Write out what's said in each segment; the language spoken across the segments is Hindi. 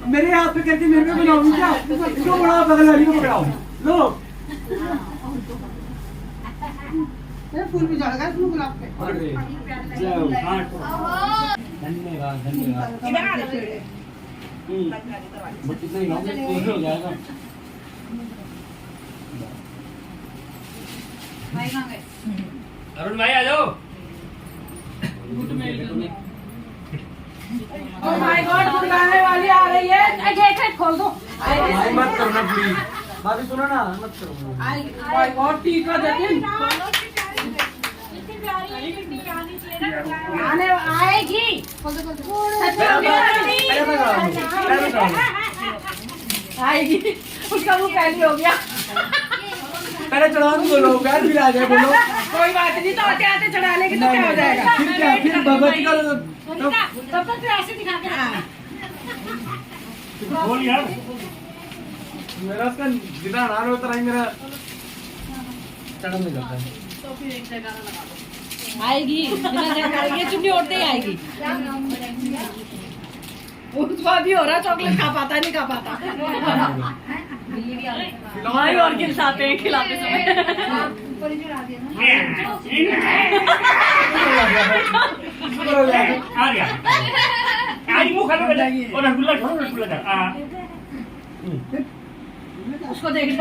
मेरे हाथ पे करके मेरे पे बनाओ क्या? इसको बड़ा बगल वाली को पकड़ाओ लो। फूल भी जल गया इसमें गुलाब के। धन्यवाद धन्यवाद। बट इतना ही हो जाएगा। भाई कहाँ गए? अरुण भाई आ जाओ। ओह माय गॉड, गुड़गाने वाली आ रही है। गेट खोल दो। भाई मत करना प्लीज। भाभी सुनो ना मत करो। माय गॉड, टीका जतिन आने आएगी। आएगी, उसका मुंह पहले हो गया। पहले चढ़ाओ तो लोग यार फिर आ जाए बोलो। कोई बात नहीं, तो आते आते चढ़ा लेगी तो क्या हो जाएगा? फिर क्या फिर भगवती का तब तक तो ऐसे दिखा के बोल यार। मेरा उसका जितना नाम होता है मेरा चढ़न नहीं करता है। तो फिर एक जगह लगा दो। आएगी, बिना जगह ये चुन्नी ओढ़ते ही आएगी। उसको भी हो रहा, चॉकलेट खा पाता नहीं खा पाता। भाई और खिलाते हैं, खिलाते समय। आ गया। आज मुंह खाने बैठा और रसगुल्ला छोड़ो, रसगुल्ला खा। उसको देख लो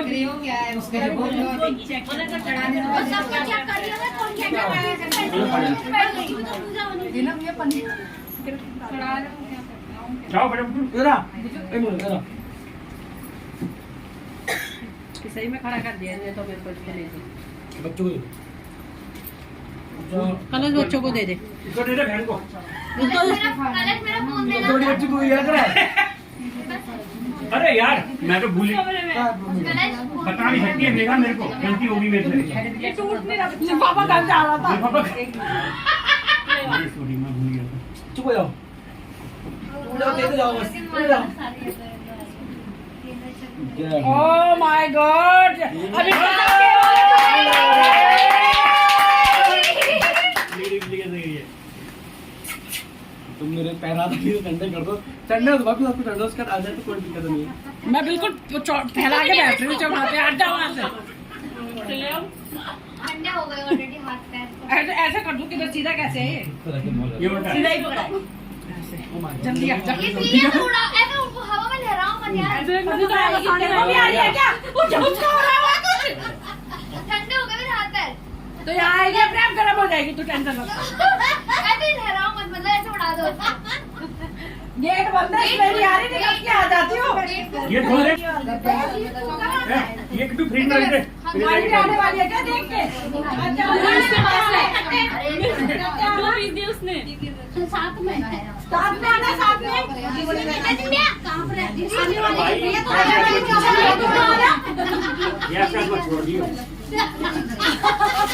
क्या है उसके लिए बोल लो चेक चढ़ाने दो सबको चेक करिएगा कौन क्या क्या दिना ये पनीर चढ़ा रहे हो क्या जाओ बेटा। तेरा ए मुझे तेरा सही में खड़ा कर दिया ये तो मेरे को इसके लिए बच्चों को कलश बच्चों को दे दे। इसको दे दे बहन को। कलश मेरा फोन देना थोड़ी बच्ची को याद रहा अरे यार मैं तो भूल कलश बता नहीं सकती है। देखा मेरे को गलती होगी मेरे से। ये टूट नहीं रहा, पापा घर जा रहा था। पापा सॉरी मैं भूल गया था। चुप हो जाओ। चुप जाओ दे जाओ बस चुप जाओ। ओह माय गॉड, अभी तुम मेरे पैर हाथ भी ठंडे कर दो। ठंडे तो वापस आपको ठंडा उसका आ जाए तो कोई दिक्कत नहीं है। मैं बिल्कुल फैला के बैठ रही हूँ चौराहे हट जाओ वहाँ से। ठंडे हो गए ऑलरेडी हाथ पैर ऐसे ऐसे कर दूँ किधर सीधा कैसे है ये? ये बता सीधा ही पकड़ा है। जल्दी आ जा। ये सीधे थोड़ा ऐसे उनको हवा में लहराओ मत यार अभी तो आएगी, तेरे को भी आ रही है क्या? उसको हो रहा है वहाँ कुछ। ठंडे हो गए मेरे हाथ पैर तो यहाँ आएगी अपने आप गर्म हो जाएगी, तू टेंशन मत। ऐसे लहराओ मत मतलब ऐसे उड़ा दो गेट बंद है, मेरी आ रही निकल के आ जाती हो। ये खोल दे। ये क्यों फ्री कर दे। गाड़ी भी आने वाली है क्या देख के? दो पीस दिए उसने साथ में साथ में आना, साथ में। कहाँ पर रहती है ये आपका मत छोड़ दियो।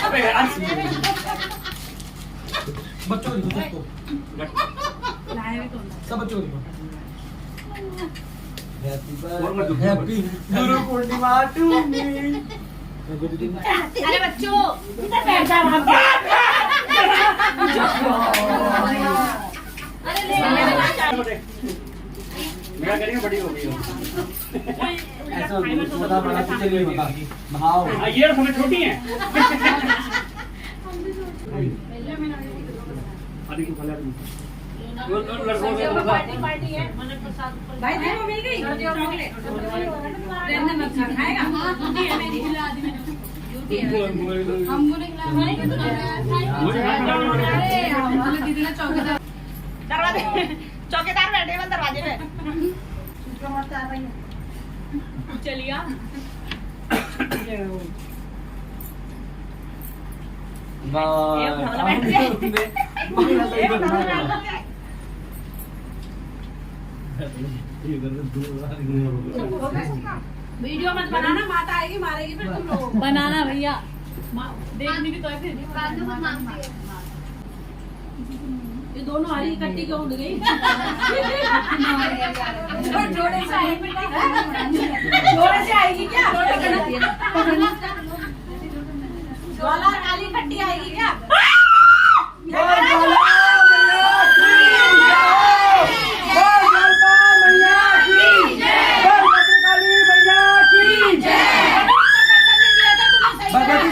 अबे यार बच्चों को देखो सब बच्चों को happy Guru Purnima to me. अरे बच्चों इधर बैठ जा वहाँ पे। अरे मेरा करेंगे बड़ी हो गई हो। ऐसा बता बड़ा तो चलिए बता भाव ये समय छोटी है। अभी को फला भाई देखो मिल गई चॉकलेट। रहने मत खा, खाएगा? ड्यूटी है मेरी, हिला दी मैंने। ड्यूटी है। हम बोले हमारे दीदी ने चौकीदार चौकीदार बैठे हैं दरवाजे में। चलिए वीडियो मत बनाना, माता आएगी मारेगी फिर तुम लोग। बनाना भैया, देखने की तो है फिर। ये दोनों हरी इकट्ठी क्यों उड़ गई? जोड़े से आई आएगी क्या? ज्वाला और काली खट्टी आएगी क्या?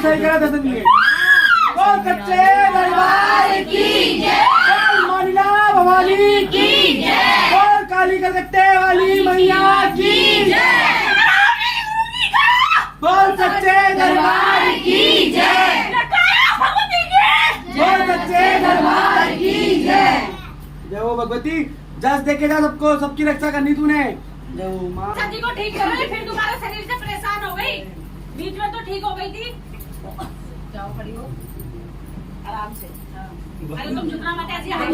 सही करा दर्शन दिए। बोल सच्चे दरबार की जय, बोल मानिला भवानी की जय, बोल काली कलकत्ते वाली मैया की जय, बोल सच्चे दरबार की जय, बोल सच्चे दरबार की जय। जय हो भगवती, जस देखे जा सबको, सबकी रक्षा करनी तूने। जय हो माँ। सच्ची को ठीक करो, फिर तुम्हारे शरीर से परेशान हो गई, बीच में तो ठीक हो गई थी। जाओ खड़ी हो आराम से। अरे तुम जितना मत ऐसी हाथ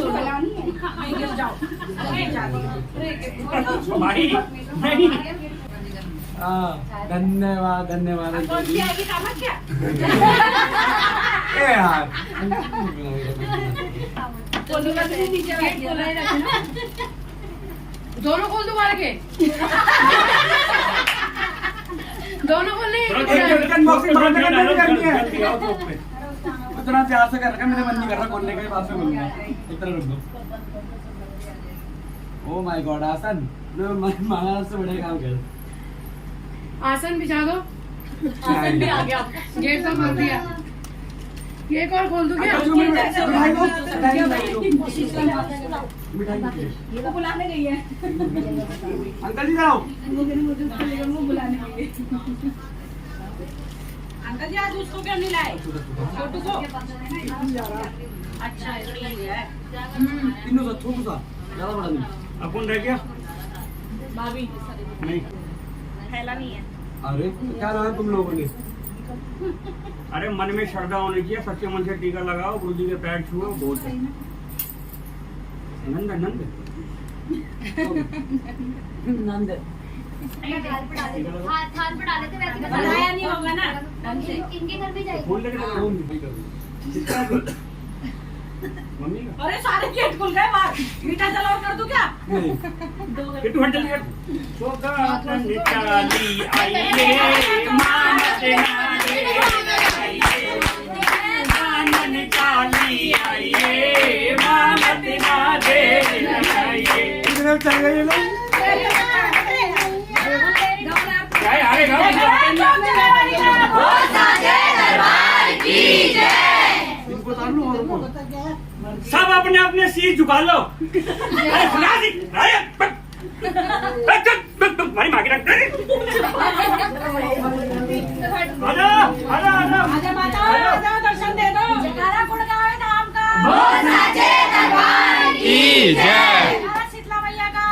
गिर जाओ। धन्यवाद धन्यवाद। कौन सी आएगी कामाख्या? ए यार दोनों खोल दोबारा के। दोनों खोलने उतना प्यार से कर रखा, मेरे मन नहीं कर रहा खोलने के बाद में बोलूंगा। इतना रुक दो। ओ माय गॉड, आसन महाराज से बड़े काम कर। आसन बिछा दो। आसन भी आ गया। गेट तो खोल दिया। ये कौन खोल दूं क्या? मिठाई दो, मिठाई दो। ये तो बुलाने गई है। अंकल जी जाओ। बुलाने गई है। अंकल जी आज उसको क्यों नहीं लाए? छोटू को। अच्छा इसलिए है। तीनों सा छोटू सा, ज्यादा बड़ा नहीं। अपन रह गया भाभी नहीं। थैला नहीं है। अरे क्या रहा है तुम लोगों ने? अरे मन में श्रद्धा होनी चाहिए, सच्चे मन से टीका लगाओ, गुरु जी के पैर छुओ, बहुत है। नंद नंद नंद हाथ पे डाले थे वैसे बनाया नहीं होगा ना। इनके घर भी जाएगी। फूल लेके जाओ। मम्मी का अरे सारे गेट खुल गए बाहर। मीठा जलाओ कर दूं क्या? नहीं। किट्टू हट जल्दी हट। सोगातन चाली आइए मानत नारे आइए, मानन चाली आइए मानत नारे आइए। कितने चल गए ये लोग? क्या है अरे गाँव इनको उतार लो और उनको। सब अपने अपने सिर झुका लो। अरे सुना दी, अरे मारी मांगी रख। आजा आजा आजा आजा माता, आजा दर्शन दे दो। जयकारा गुड़गांव धाम का। की जय। जयकारा शीतला मैया का।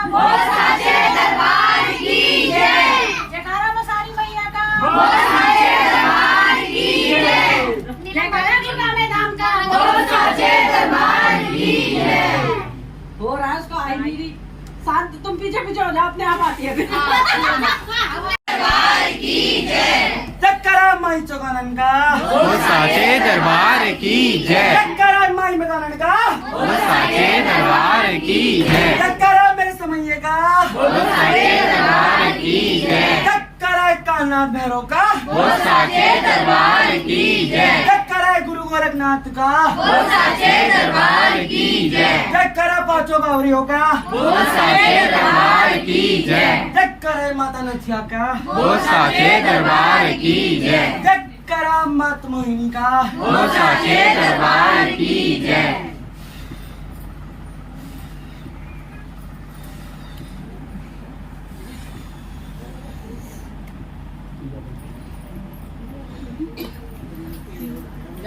जयकारा मसारी मैया का। जयकारा गुड़गांव धाम का। हो रहा है उसको आई मेरी शांत, तुम पीछे पीछे हो जाओ, अपने आप आती है। चक्करा माई चौगानन का, वो साचे दरबार की जय। चक्करा माई मदानन का, वो साचे दरबार की जय। चक्करा मेरे समैये का, वो साचे दरबार की जय। चक्करा कालनाथ भैरव का, वो साचे दरबार की जय। चक्करा गुरु गोरखनाथ का, वो साचे दरबार की जय। चक्करा पांचों बावरियों का, वो साचे दरबार की जय। चक्करा माता नथिया का, वो साचे दरबार की जय। चक्करा मात मोहिनी का, वो साचे दरबार की जय।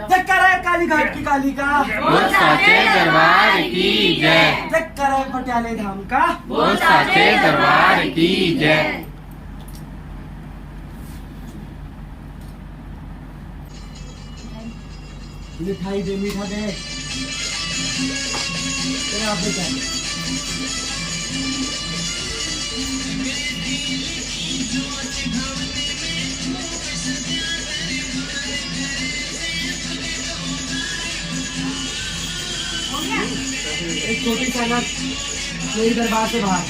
चक्करा काली घाट की काली का, वो साचे दरबार की जय। चक्करा पटियाले धाम का, वो साचे दरबार की जय। मिठाई दे, मीठा दे। तेरे आप पे क्या है? एक छोटी सनक मेरी दरबार से बाहर।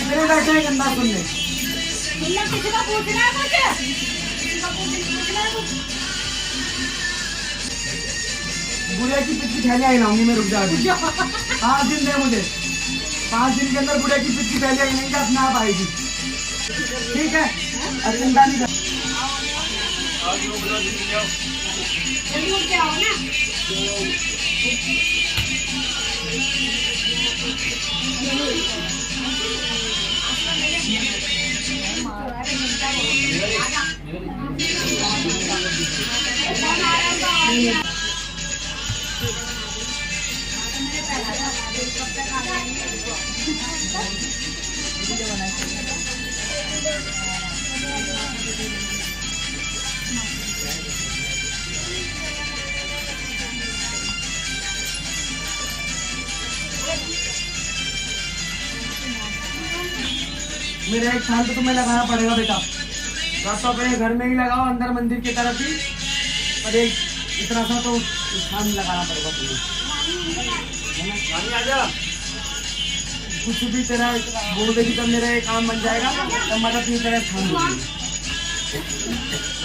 कितने बैठे हैं गंदा सुनने? तुमने किसी को पूछना है कुछ? किसी को पूछना है कुछ? बुढ़िया की पिच की थैलियाँ हिलाऊंगी मैं, रुक जा अभी। 5 दिन दे मुझे, 5 दिन के अंदर बुढ़िया की पिच की थैलियाँ हिलेंगी, अपने आप आएगी, ठीक है? और चिंता नहीं कर। जल्दी उठ के आओ ना। मेरा 1 साल तो तुम्हें लगाना पड़ेगा बेटा। बस तो अपने घर में ही लगाओ, अंदर मंदिर की तरफ ही, और एक इतना सा तो स्थान लगाना पड़ेगा तुम्हें, है ना? कुछ भी तेरा बोल देगी तब मेरा ये काम बन जाएगा, तब मैं अपनी तरह स्थान दूंगी।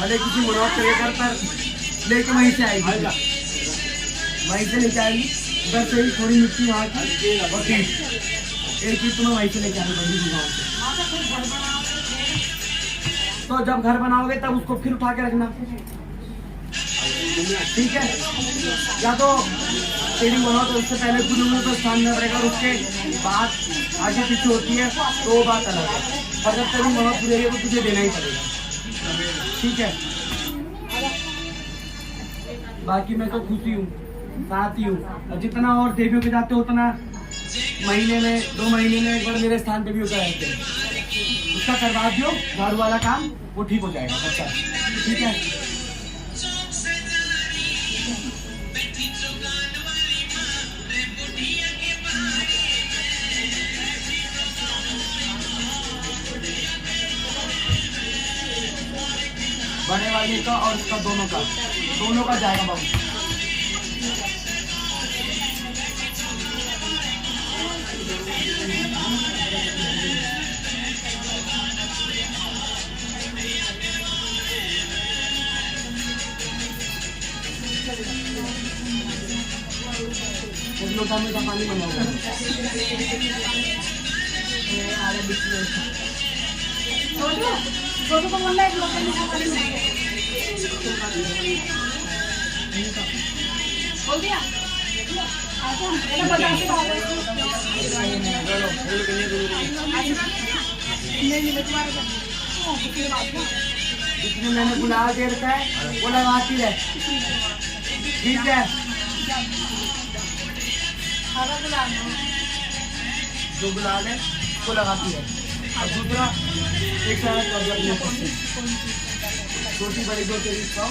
भले किसी मुराद करे कर पर लेके वहीं से आएगी, वहीं से लेके आएगी, उधर से ही थोड़ी मिट्टी वहाँ की, और एक चीज तुम्हें वहीं से लेके आनी पड़ेगी गाँव से। तो जब घर बनाओगे तब उसको फिर उठा के रखना, ठीक है? या तो सीलिंग बनाओ तो उससे पहले पूरी उम्र तो स्थान में पड़ेगा, और उसके बाद आगे पीछे होती है तो वो बात अलग है, पर जब तेरी वहाँ पूरी है तो तुझे देना ही पड़ेगा, ठीक है? बाकी मैं तो खुशी हूँ, साथ ही हूँ, और जितना और देवियों के जाते हो उतना महीने में 2 महीने में एक बार मेरे स्थान पे भी होता रहते हैं। उसका करवा दो झाड़ू वाला काम, वो ठीक हो जाएगा बच्चा, ठीक है? बड़े वाले का और उसका दोनों का जाएगा बाबू। लोटा में का पानी बनाओगे, छोटू को बोलना है लोटा में पानी बोल दिया। जितने मैंने बुला दे रखा है वो लगाती है, ठीक है? जो बुला ले वो लगाती है, और दूसरा एक साथ कर दो अपने पास, छोटी बड़ी जो तेरी खाओ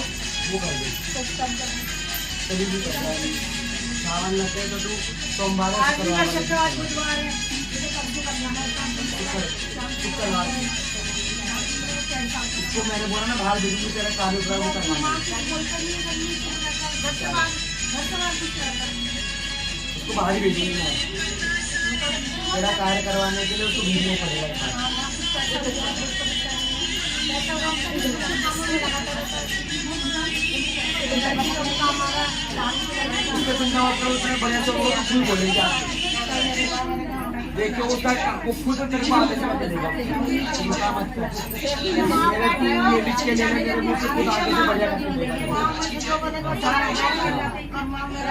वो कर दे, कभी भी कर दे। सावन लगते तो तू सोमवार उसको मैंने बोला ना बाहर भेजूंगी, तेरा कार्यक्रम करवाना, उसको बाहर ही भेजूंगी मैं, तेरा कार्य करवाने के लिए उसको भेजना पड़ेगा। बढ़िया से बोलेंगे, देखिए उसका वो खुद तेरे को आगे से बता देगा, लिख के लेने के लिए खुद आगे से बढ़िया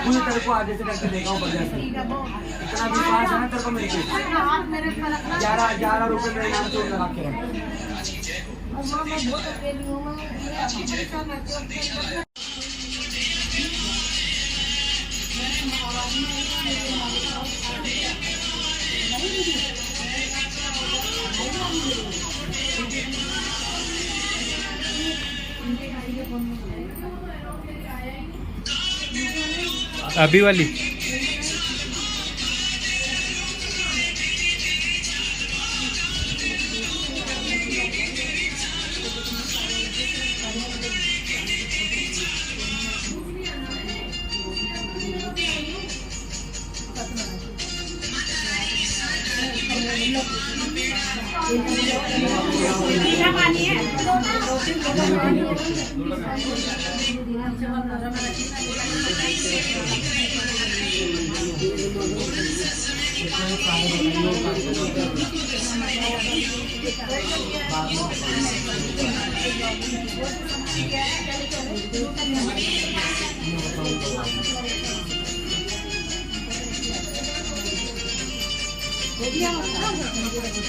खुद तेरे को आगे से करके देगा वो बढ़िया से। इतना विश्वास है ना तेरे को मेरे को, 11 रुपये मेरे नाम से लगा के रख। अभी वाली मीठा पानी है।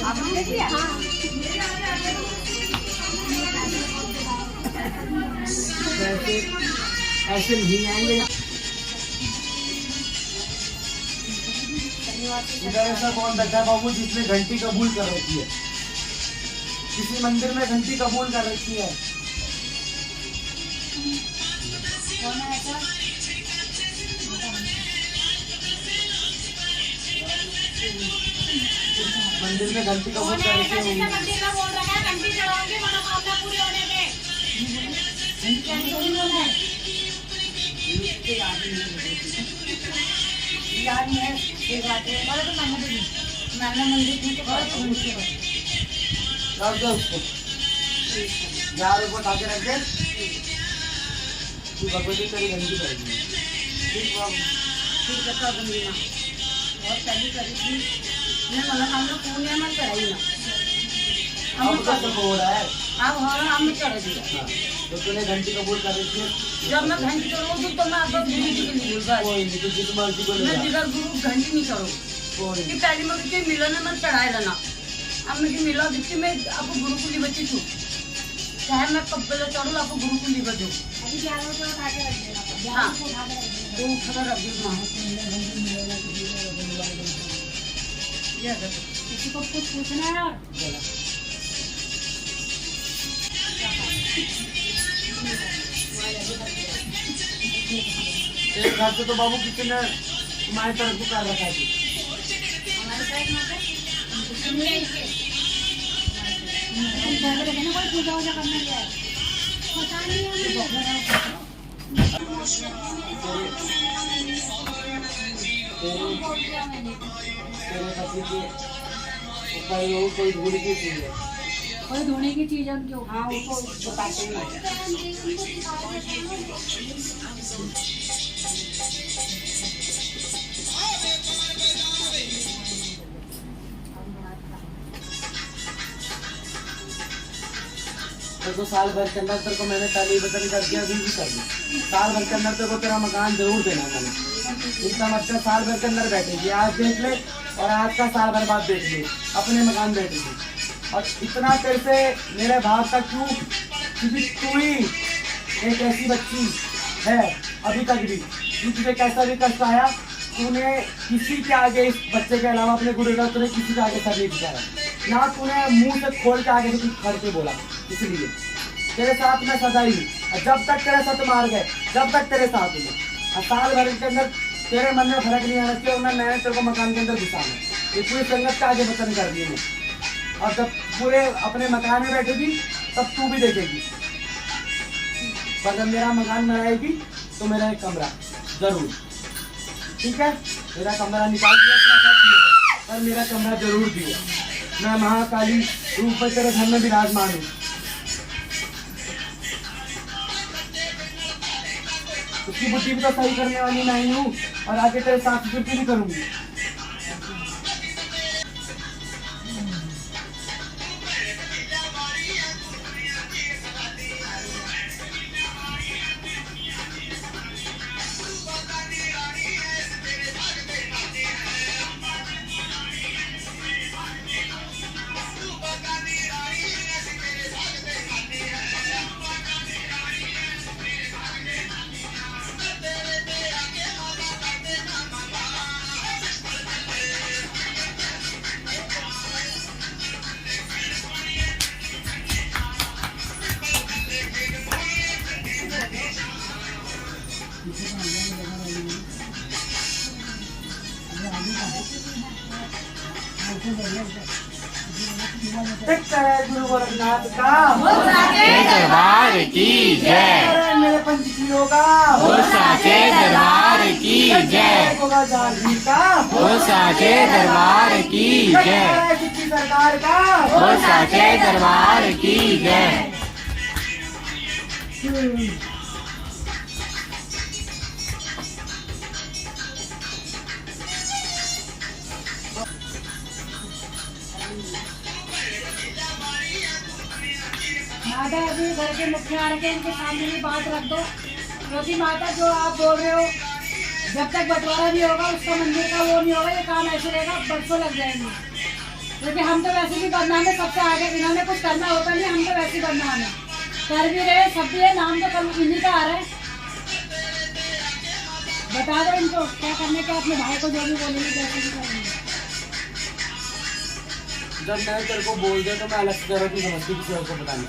आपने दिया? ऐसे नहीं आएंगे। इधर ऐसा कौन बैठा है बाबू जिसने घंटी कबूल कर रखी है? किसी मंदिर में घंटी कबूल कर रखी है? मंदिर में घंटी कबूल कर रखी है। मंदिर में बोल रखा है घंटी चढ़ाओगे मनोकामना पूरी होने पे। याद नहीं है ये बात है। और तो मामा जी नाना मंदिर में तो बहुत मुश्किल है। रख दो उसको, यार ऊपर आके रख दे। तू भगवती तेरी घंटी करेगी। ठीक बाबू, ठीक है तो बंदी ना बहुत पहली करी थी मैं मनोकामना पूर्ण में चढ़ाई ना अब का तो हो रहा है। अब हम चढ़ दिया। हाँ, तो तूने घंटी कबूल कर रखी है। जब मैं घंटी करूँ तो मैं आपको गुरु जी के लिए बोलूँगा। कोई नहीं, तू जिस मर्जी को ले मैं जा। जिधर गुरु घंटी नहीं करूँ कोई कि नहीं। पहली मैं किसी मिलन में चढ़ाए रहना। अब मुझे मिला जिससे मैं आपको गुरु को लिए बची छू चाहे मैं कब पहले चढ़ूँ आपको गुरु को लिए बचूँ। अभी ग्यारह को उठा के रख देना। हाँ। ग्यारह को उठा के रख देना। तो खबर रख दी माँ ये देखो किसी को कुछ पूछना है और तेरे घर से तो बाबू किसी ने तुम्हारी तरफ को कर रखा थी। हमारे साइड में कोई पूजा वूजा करने गया है पता नहीं तेरे पति के ऊपर वो कोई धूल की चीज है। कोई धोने की चीज है उनके ऊपर। हाँ उसको बताते हैं। तेरे को साल भर के अंदर तेरे को मैंने पहले ही बतन कर दिया, अभी भी कर दी। साल भर के अंदर तेरे को तेरा मकान जरूर देना मैंने। इतना मतलब साल भर के अंदर बैठेगी, आज देख ले और आज का साल भर बाद देख ले, अपने मकान बैठेगी। और इतना तेरे से मेरे भाव तक क्यों? क्योंकि तू ही एक ऐसी बच्ची है अभी तक भी कि तुझे कैसा भी कष्ट आया तूने किसी के आगे, इस बच्चे के अलावा अपने गुरु का तूने किसी के आगे सर नहीं झुकाया ना। तूने मुंह से खोल के आगे से कुछ खड़ के बोला। इसलिए तेरे साथ मैं सदा ही, जब तक तेरे साथ मार गए, जब तक तेरे साथ हूँ। और साल भर के अंदर तेरे मन में फर्क नहीं आना चाहिए और मैंने तेरे को मकान के अंदर घुसाना। ये पूरी संगत के आगे वचन कर दिए मैं। और जब पूरे अपने मकान में बैठेगी तब तू भी देखेगी। पर जब मेरा मकान में आएगी तो मेरा एक कमरा जरूर, ठीक है? मेरा कमरा निकाल दिया पर मेरा कमरा जरूर दिया। मैं महाकाली रूप में तेरे घर में विराजमान हूँ। उसकी बुद्धि भी तो सही करने वाली नहीं हूँ और आगे तेरे साथ फिर भी करूंगी। गुरु गोरखनाथ का दरबार की जय। मेरे पंचीरों का हो साचे दरबार की जय। का हो साचे दरबार की जय। सरकार का बोल साचे दरबार की जय। माता अभी घर के मुखिया आ रखे इनके सामने भी बात रख दो, क्योंकि माता जो आप बोल रहे हो जब तक बंटवारा नहीं होगा उसका मंदिर का वो नहीं होगा, ये काम ऐसे रहेगा, बरसों लग जाएंगे। क्योंकि हम तो वैसे भी बदनाम है सबसे आगे, इन्होंने कुछ करना होता नहीं, हम तो वैसे ही बदनाम है, कर भी रहे सब भी है, नाम तो कल इन्हीं का आ रहा है। बता दो इनको क्या करने का, अपने भाई को जो भी बोलेंगे कैसे भी करेंगे। जब मैं तेरे को बोल दिया तो मैं अलग से जरूरत नहीं समझती किसी और को बताने।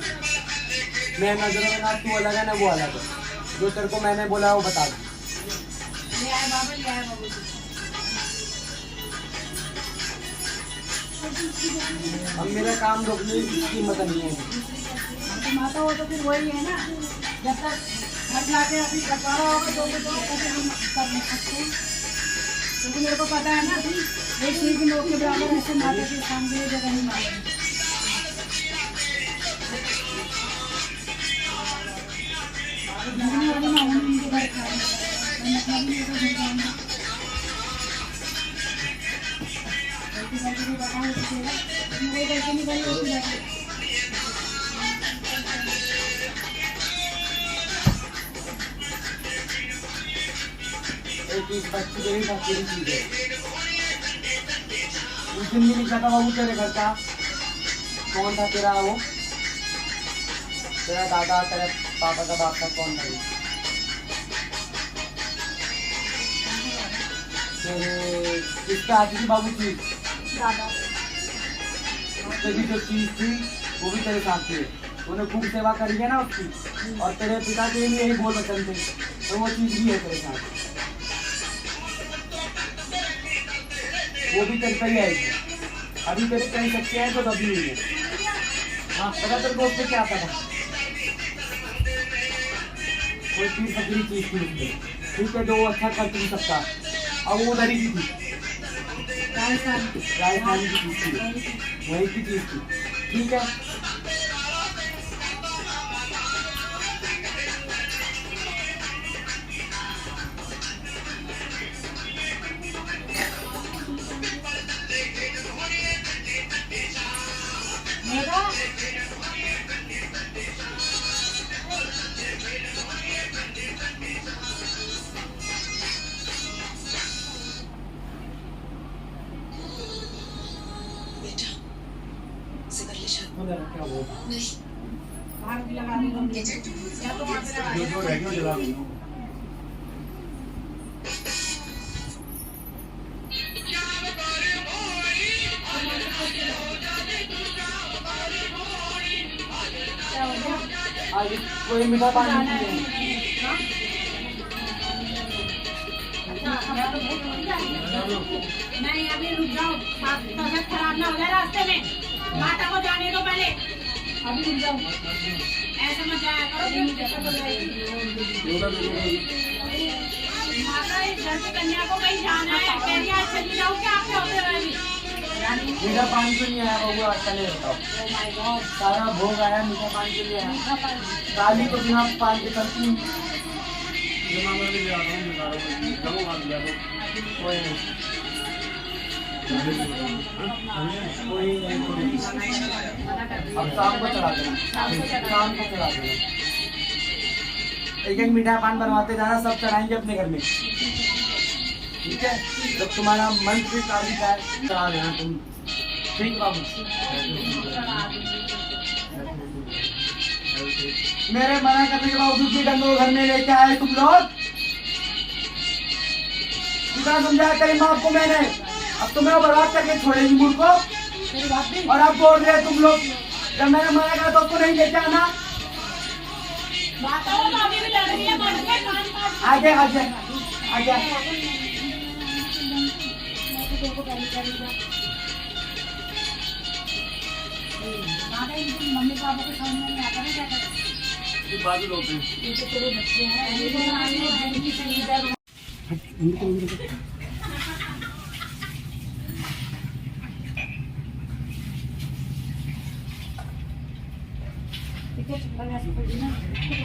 मैं नजरों में ना तू अलग है ना वो अलग है, जो तेरे को मैंने बोला वो बता दो। ले आए बाबा, ले आए बाबू। अब मेरा काम रोकने की कीमत नहीं है। तो माता हो तो फिर वही है ना, जब तक घर जाके अभी बंटवारा होगा तो कैसे हम कर नहीं सकते, क्योंकि मेरे को पता है ना एक चीज के लोग के बराबर ऐसे माता के सामने जगह नहीं मारेंगे। वाली ना उनके घर बच्ची मेरी साथ तेरी चीज है। उस दिन भी लिखा था बाबू तेरे घर का, कौन था तेरा वो, तेरा दादा तेरे पापा का बाप था कौन था? तेरे किसका आती थी बाबू चीज? तेरी जो चीज थी वो भी तेरे साथ थी, उन्हें खूब सेवा करी है ना उसकी, और तेरे पिता के लिए यही बोल वचन थे, तो वो चीज भी है तेरे साथ, वो भी तेरे पे ही आएगी। अभी तेरे कई सच्चे हैं तो दबी हुई है। हाँ पता तेरे को उससे क्या पता, कोई चीज फकरी चीज थी उसमें, ठीक है, जो वो अच्छा कर नहीं सकता, अब वो उधर ही की थी, राजस्थानी की चीज थी, वही की चीज थी, ठीक है। क्या वो भाग भी लगा देंगे या तो वहाँ पे लगा जो जो रहेगी वो जला दूंगा। आज कोई मीठा पानी नहीं नहीं, अभी रुक जाओ, तबियत खराब ना हो जाए रास्ते में, माता को जाने दो पहले, अभी रुक जाओ, ऐसे मत जाया करो। माता इस घर की कन्या को कहीं जाना है, पहले आज चली जाओ क्या आपके होते रहेगी? मीठा पानी तो नहीं आया बाबू, चले बताओ, सारा भोग आया, मीठा पानी तो नहीं आया, काली तो बिना पानी के चलती जमा मैं भी ले आता हूँ, निकाल रहा हूँ, जमा मार दिया तो कोई नहीं, कोई नहीं। अब शाम को चला देना, शाम को चला देना, एक एक मीठा पान बनवाते जाना, सब चढ़ाएंगे अपने घर में, ठीक है। जब तुम्हारा मन से काली का चढ़ा देना तुम, ठीक बाबू। मेरे मना करने के बावजूद भी डंगो घर में लेके आए तुम लोग, कितना समझाया तेरी माँ को मैंने, अब तुम्हें बर्बाद करके छोड़ेगी मूर्ख को, और अब बोल रहे तुम लोग, जब मैंने मना करा तो उसको नहीं लेके आना। माता वो तो अभी भी लड़ रही है, मर गए, कान काट आगे आगे आगे मम्मी पापा को समझ में नहीं आता ना क्या करें। बाजू लोग ये तो तेरे बच्चे हैं, प्यास पड़ी ना